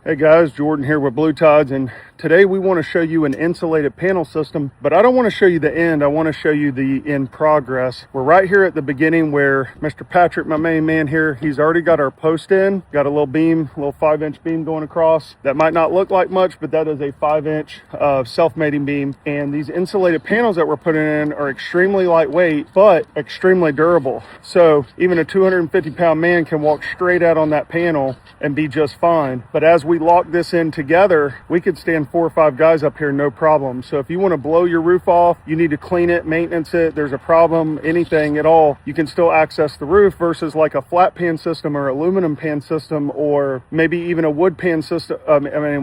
Hey guys, Jordan here with Blue Tides, and today we want to show you an insulated panel system, but I don't want to show you the end. I want to show you the in progress. We're right here at the beginning where Mr. Patrick, my main man here, he's already got our post in, got a little beam, a little 5-inch beam going across. That might not look like much, but that is a 5-inch self-mating beam. And these insulated panels that we're putting in are extremely lightweight, but extremely durable. So even a 250-pound man can walk straight out on that panel and be just fine. But as we lock this in together, we could stand 4 or 5 guys up here, no problem. So if you want to blow your roof off, you need to clean it, maintenance it, there's a problem, anything at all, you can still access the roof versus like a flat pan system or aluminum pan system, or maybe even a wood pan system,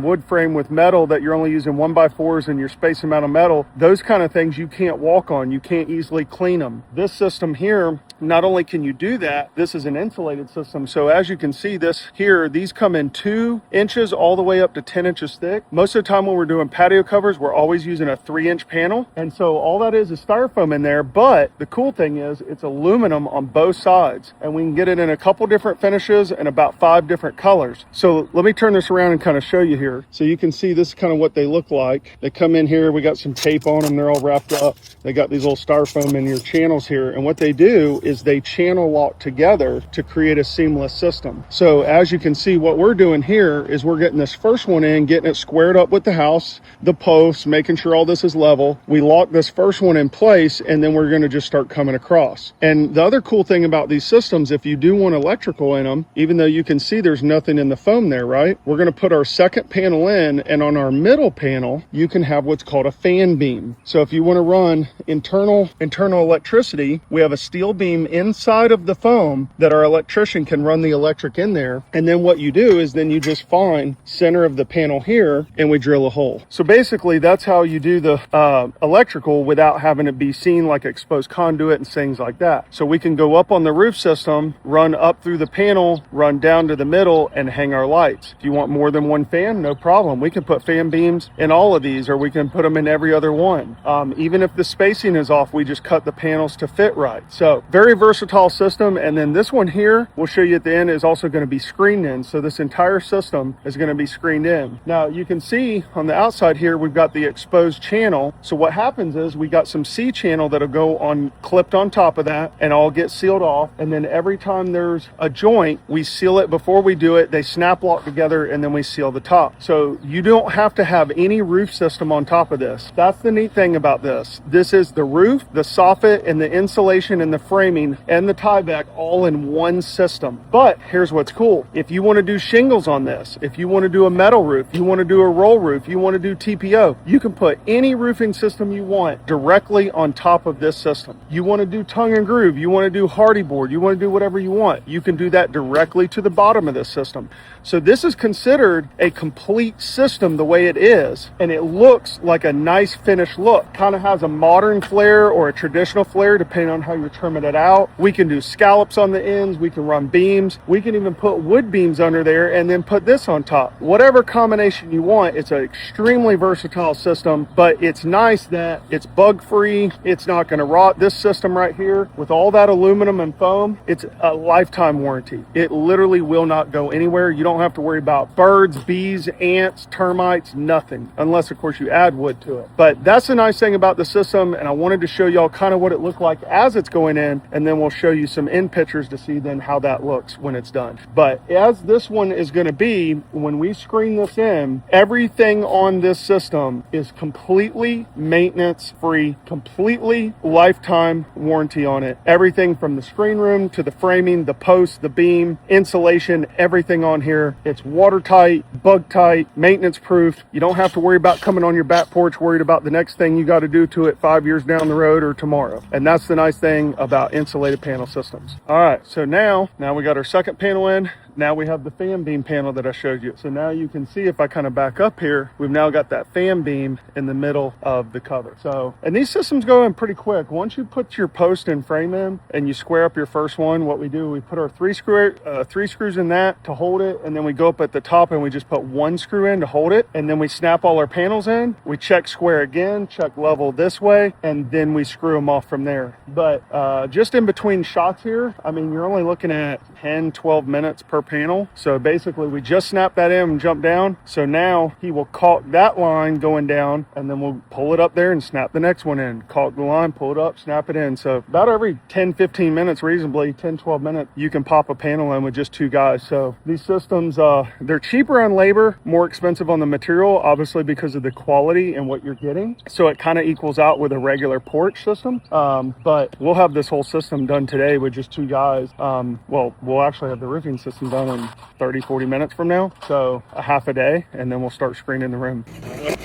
wood frame with metal that you're only using 1x4s and you're spacing them out of metal. Those kind of things you can't walk on, you can't easily clean them. This system here, not only can you do that, this is an insulated system. So as you can see this here, these come in 2 inches all the way up to 10 inches thick. Most of the time when we're doing patio covers, we're always using a 3-inch panel. And so all that is styrofoam in there. But the cool thing is it's aluminum on both sides. And we can get it in a couple different finishes and about 5 different colors. So let me turn this around and kind of show you here. So you can see this is kind of what they look like. They come in here, we got some tape on them. They're all wrapped up. They got these little styrofoam in your channels here. And what they do is they channel lock together to create a seamless system. So as you can see, what we're doing here is we're getting this first one in, getting it squared up with the house, the posts, making sure all this is level. We lock this first one in place, and then we're going to just start coming across. And the other cool thing about these systems, if you do want electrical in them, even though you can see there's nothing in the foam there, right? We're going to put our second panel in, and on our middle panel, you can have what's called a fan beam. So if you want to run internal electricity, we have a steel beam inside of the foam that our electrician can run the electric in there. And then what you do is then you just find center of the panel here and we drill a hole. So basically that's how you do the electrical without having it be seen like exposed conduit and things like that. So we can go up on the roof system, run up through the panel, run down to the middle and hang our lights. If you want more than one fan, no problem. We can put fan beams in all of these, or we can put them in every other one. Even if the spacing is off, we just cut the panels to fit right. So very versatile system. And then this one here, we'll show you at the end, is also going to be screened in. So this entire system is going to be screened in. Now you can see on the outside here, we've got the exposed channel. So what happens is we got some C channel that'll go on clipped on top of that and all get sealed off. And then every time there's a joint, we seal it before we do it. They snap lock together and then we seal the top. So you don't have to have any roof system on top of this. That's the neat thing about this. This is the roof, the soffit, and the insulation and the framing and the tieback all in one system. But here's what's cool. If you want to do shingles on this, if you want to do a metal roof, you want to do a roll roof, you want to do TPO, you can put any roofing system you want directly on top of this system. You want to do tongue and groove, you want to do hardy board, you want to do whatever you want, you can do that directly to the bottom of this system. So this is considered a complete system the way it is, and it looks like a nice finished look. Kind of has a modern flare or a traditional flare depending on how you're trimming it out. We can do scallops on the ends, we can run beams, we can even put wood beams under there and then put this on top. Whatever combination you want, it's an extremely versatile system, but it's nice that it's bug free, it's not going to rot. This system right here with all that aluminum and foam, it's a lifetime warranty. It literally will not go anywhere. You don't have to worry about birds, bees, ants, termites, nothing, unless of course you add wood to it. But that's the nice thing about the system, and I wanted to show y'all kind of what it looked like as it's going in, and then we'll show you some end pictures to see then how that looks when it's done. But as this one is going to be, when we screen this in, everything on this system is completely maintenance free, completely lifetime warranty on it. Everything from the screen room to the framing, the post, the beam, insulation, everything on here. It's watertight, bug tight, maintenance proof. You don't have to worry about coming on your back porch worried about the next thing you got to do to it 5 years down the road or tomorrow. And that's the nice thing about insulated panel systems. All right, so now we got our second panel in. Now we have the fan beam panel that I showed you. So now you can see, if I kind of back up here, we've now got that fan beam in the middle of the cover. So, and these systems go in pretty quick. Once you put your post and frame in and you square up your first one, what we do, we put our three screws in that to hold it, and then we go up at the top and we just put 1 screw in to hold it, and then we snap all our panels in. We check square again, check level this way, and then we screw them off from there. But just in between shots here, I mean, you're only looking at 10, 12 minutes per panel. So basically we just snap that in and jump down. So now he will caulk that line going down, and then we'll pull it up there and snap the next one in. Caulk the line, pull it up, snap it in. So about every 10-15 minutes, reasonably 10-12 minutes, you can pop a panel in with just 2 guys. So these systems, they're cheaper on labor, more expensive on the material, obviously because of the quality and what you're getting. So it kind of equals out with a regular porch system. But we'll have this whole system done today with just 2 guys. Well, we'll actually have the roofing system done in 30-40 minutes from now. So a half a day, and then we'll start screening the room.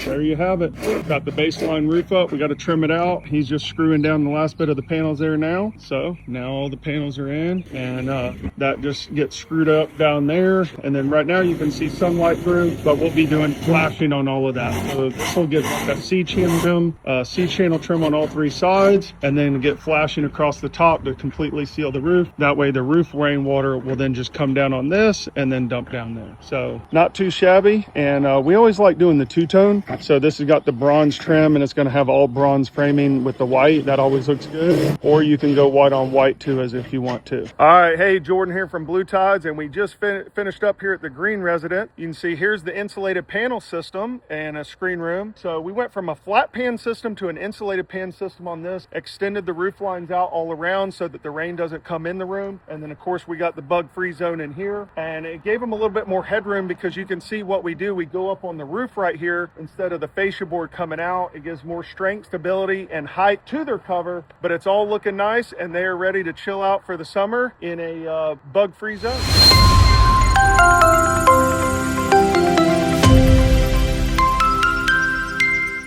There you have it. Got the baseline roof up. We got to trim it out. He's just screwing down the last bit of the panels there now. So now all the panels are in, and that just gets screwed up down there. And then right now you can see sunlight through, but we'll be doing flashing on all of that. So this will get like a C-channel trim on all 3 sides, and then get flashing across the top to completely seal the roof. That way the roof rainwater will then just come down on this and then dump down there. So not too shabby. And we always like doing the 2-tone. So this has got the bronze trim, and it's going to have all bronze framing with the white. That always looks good. Or you can go white on white too, as if you want to. All right, hey, Jordan here from Blue Tides, and we just finished up here at the Green Resident. You can see here's the insulated panel system and a screen room. So we went from a flat pan system to an insulated pan system on this, extended the roof lines out all around so that the rain doesn't come in the room. And then of course we got the bug-free zone in here, and it gave them a little bit more headroom because you can see what we do. We go up on the roof right here instead of the fascia board coming out. It gives more strength, stability, and height to their cover, but it's all looking nice, and they are ready to chill out for the summer in a bug-free zone.